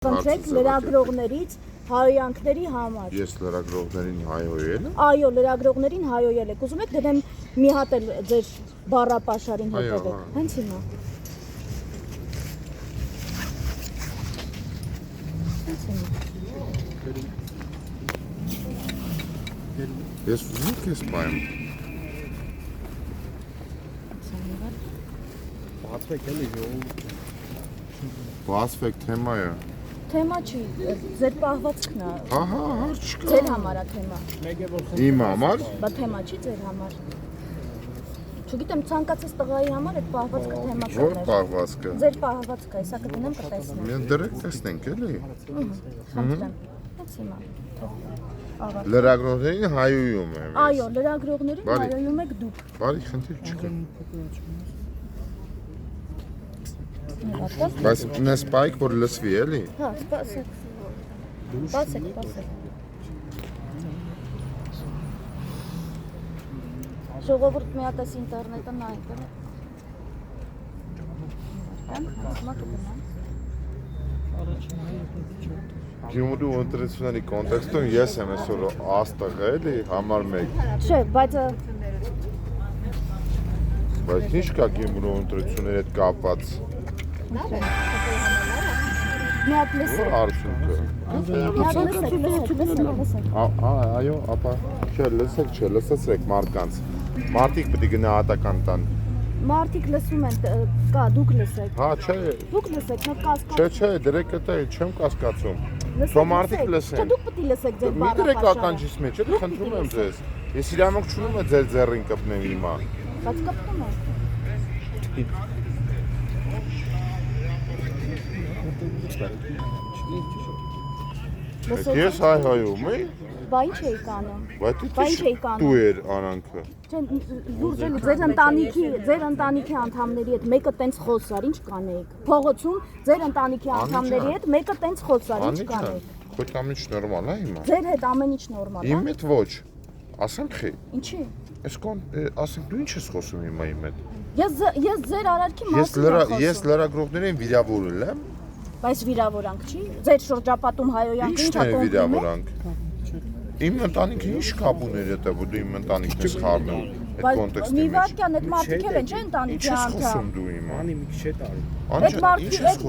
Խնդրեք լրագրողներից հայոյանքների համար։ Ես լրագրողներին հայոյել եմ։ Այո, լրագրողներին հայոյել եք։ Ուզում եք դեմ մի հատ էլ ձեր բառապաշարին հետևեք։ Հենց հիմա։ Ես ուզում ես պայեմ։ Բացվեք էլի ժողովուրդ։ Բացվեք թեմայը։ Թեմա չի, ձեր պահվածքն է։ Ահա, հարց չկա։ Ձեր համար է թեմա։ Իմ համար։ Բա թեմա չի ձեր համար։ Չգիտեմ, ցանկացած տղայի համար այդ պահվածքը թեմա Որ կներ։ պահվածքը։ Ձեր պահվածքը, հեսա կդնեմ կտեսնեմ։ Մենք դրեք տեսնենք էլի։ Խնդրեմ։ Հենց հիմա։ Աղա։ Լրագրողներին հայոյում եմ։ Այո, լրագրողներին Բարի։ հայոյում եք դուք։ Բարի խնդիր չկա։ Հատված։ Բայց ունես պայք, որ լսվի էլի։ Հա, սպասեք։ Բացեք, բացեք։ Ժողովուրդ մի հատ էս ինտերնետը նայեք, էլի։ Հիմա կգնամ։ Գյումրու ընտրությունների կոնտեքստում ես եմ այսօր աստղ էլի, համար 1։ Չէ, բայց Բայց ինչ կա Գյումրու ընտրությունների հետ կապված։ մի հատ լսեք։ Արդյունքը։ Լսեք։ Այո, ապա չէ, լսեցեք մարդկանց։ Մարդիկ պետք է գնահատական տան։ Մարդիկ լսում են, կա, դուք լսեք։ Հա, չէ։ Դուք լսեք, նա կասկած։ Չէ, դրեք դա չեմ կասկածում։ Լսեք, Թո մարդիկ լսեք։ լսեն։ Չէ, դուք պետք է լսեք ձեր Մի բառը։ դրեք ականջից մեջ, էլի խնդրում եմ ձեզ։ Ես իրավունք չունեմ ձեր ձեռին կպնեմ հիմա։ Բայց կպտում եք։ Ես հայ-հայում էի, Բա ինչ էիք անում։ բայց Բա ինչ էիք անում։ դու էր արանքը։ Չէ, լուրջ էլի ձեր ընտանիքի անդամների հետ մեկը տենց խոսար, ինչ կանեիք։ Փողոցում ձեր ընտանիքի անդամների հետ մեկը տենց խոսար, ինչ կանեիք։ Քո ամեն ինչ նորմալ է հիմա։ Ձեր հետ ամեն ինչ նորմալ է։ Իմ հետ ոչ։ Ասեմ խի։ Ինչի։ Ասենք դու ինչ ես խոսում հիմա իմ հետ։ Ես ձեր արարքի մասին եմ խոսում։ Ես լրագրողներին վիրավորել եմ։ Բայց վիրավորանք չի։ Ձեր շրջապատում հայոյանքը Ինչն ինչա է կողմում է։ վիրավորանք։ Իմ ընտանիքը ինչ կապ ուներ հետո որ դու իմ ընտանիքն ես խառնում այդ Բայց կոնտեքստի մի մեջ։ վարքյան այդ մարդիկ էլ են, չէ՞ Ինչ ընտանիքի ես անդամ։ խոսում դու հիմա։ Անի մի քիչ հետ արի։ Այդ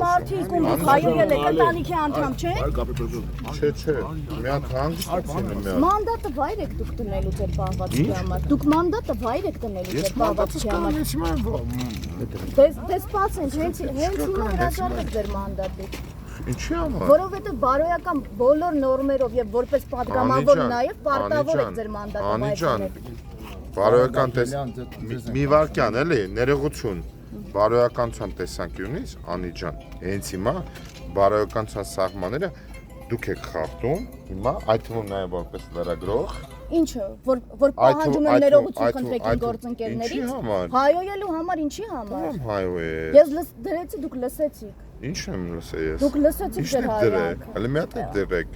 մարդիկ ում դուք հայոյել եք ընտանիքի անդամ, չէ՞։ Չէ, մի հատ հանգստացին եմ մի հատ։ Մանդատը վայր եք դուք տնելու ձեր պահվածքի համար։ Դուք մանդատը վայր եք տնելու Ես ձեր պահվածքի համար։ մանդատս հիմա Դες սպասենք, հենց հիմա հրաժարվեք ձեր մանդատից։ ինչի համար։ Որովհետև բարոյական բոլոր նորմերով եւ որպես падգամավոր նաեւ պարտավոր եք ձեր մանդատը վայր Անիջան, բարոյական մի վարքյան էլի, ներողություն։ Բարոյականության տեսանկյունից Անիջան, հենց հիմա բարոյականության սահմանները դուք եք խախտում, հիմա այդ թվում նաև որպես լրագրող։ Ինչը, որ պահանջում եմ ներողություն խնդրեք իմ գործընկերներից։ Հայոյելու համար ինչի համար։ Ո՞մ հայոյ։ Ես դրեցի, դուք լսեցիք։ Ինչ եմ լսել ես։ Դուք լսեցիք ձեր հայոյանքը։ Հələ մի հատ դրեք։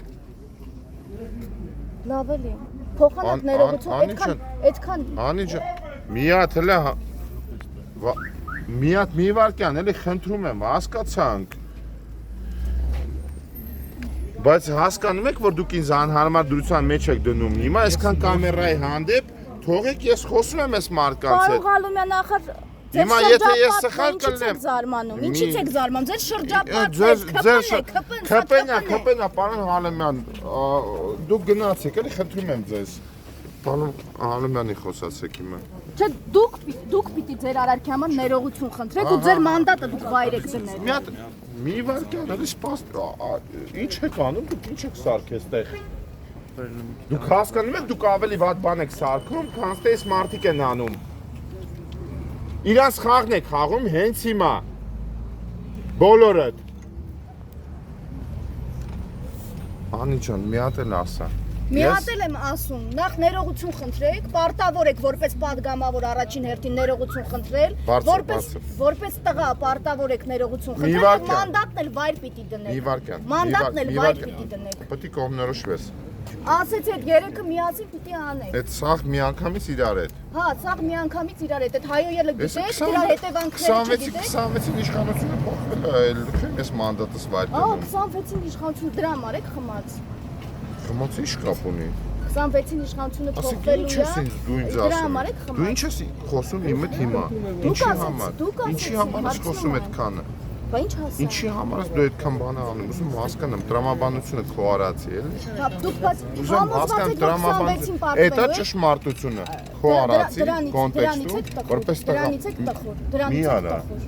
Լավ էլի։ Փոխանակ ներողություն, այդքան Անիջան, մի հատ հələ մի հատ մի վարքյան էլի խնդրում եմ, հասկացանք։ Բայց հասկանում եք, որ դուք ինձ անհարմար դրության մեջ եք դնում։ Հիմա այսքան կամերայի հանդեպ թողեք ես խոսում եմ այս մարդկանց հետ։ Պարոն Ղալումյան, նախար Հիմա եթե ես սխալ կլինեմ, ինչի՞ց եք զարմանում։ Ձեր շրջապատը քպենա, պարոն Ղալումյան, դուք գնացեք, էլի խնդրում եմ ձեզ։ Պարոն Ղալումյանի խոսացեք հիմա։ Չէ, դուք պիտի ձեր արարքի համար ներողություն խնդրեք ու ձեր մանդատը դուք վայր եք դնելու։ Մի հատ մի վարքյան, էլի սպաս, ինչ եք անում, դուք ինչ եք սարք էստեղ։ Դուք հասկանում եք, դուք ավելի վատ բան եք սարքում, քան թե այս մարդիկ են անում։ Իրանց խաղն եք խաղում հենց հիմա։ Բոլորդ։ Անիջան, մի հատ էլ ասա։ Մի հատ էլ եմ ասում, նախ ներողություն խնդրեք, պարտավոր եք որպես падգամավոր առաջին հերթին ներողություն խնդրել, որպես տղա պարտավոր եք ներողություն խնդրել, մանդատն էլ վայր պիտի դնեք։ Մանդատն էլ վայր պիտի դնեք։ Պետք է կողմնորոշվես։ Ասեց այդ երեքը միասին պիտի անեք։ Այդ սաղ միանգամից իրար հետ։ Հա, սաղ միանգամից իրար հետ, այդ հայոյելը գիտեք, դրա հետևանքները չգիտեք։ 26-ին իշխանությունը փոխվել է, այլ Ես մանդատս վայր Ահա դնում։ 26-ին իշխանությունը դրամ արեք խմած։ Խմացի ինչ կապ ունի։ 26-ին իշխանությունը Ասեք փոխվելու ինչ է։ ես ինձ դու ինձ Դրամ ասում։ արեք Դու խմած։ ինչ ես խոսում իմ հետ հիմա։ Ինչի համար։ Ինչի համար ես խոսում այդքանը։ Բա ինչ հասա։ Ինչի համար ես դու այդքան բան անում։ Ուզում հասկանամ տրամաբանությունը քո արածի էլի։ Հա դուք բաց Ուզում հասկանամ տրամաբանությունը։ Էդա ճշմարտությունը քո արածի կոնտեքստում որպես տղա։ Դրանից եք տխուր։ Դրանից Մի եք արա։ տխուր։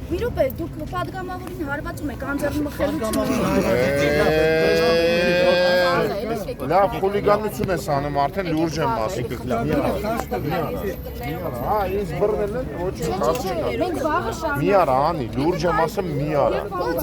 Մի րոպե, դուք падգամավորին հարվածում եք անձեռ մխելություն։ Լավ խուլիգանություն ես անում, արդեն լուրջ եմ ասում։ Հա, ինձ բռնել են, ոչ Մենք վաղը շարունակ։ մի արա, անի, լուրջ եմ ասում, մի արա։ Ոնց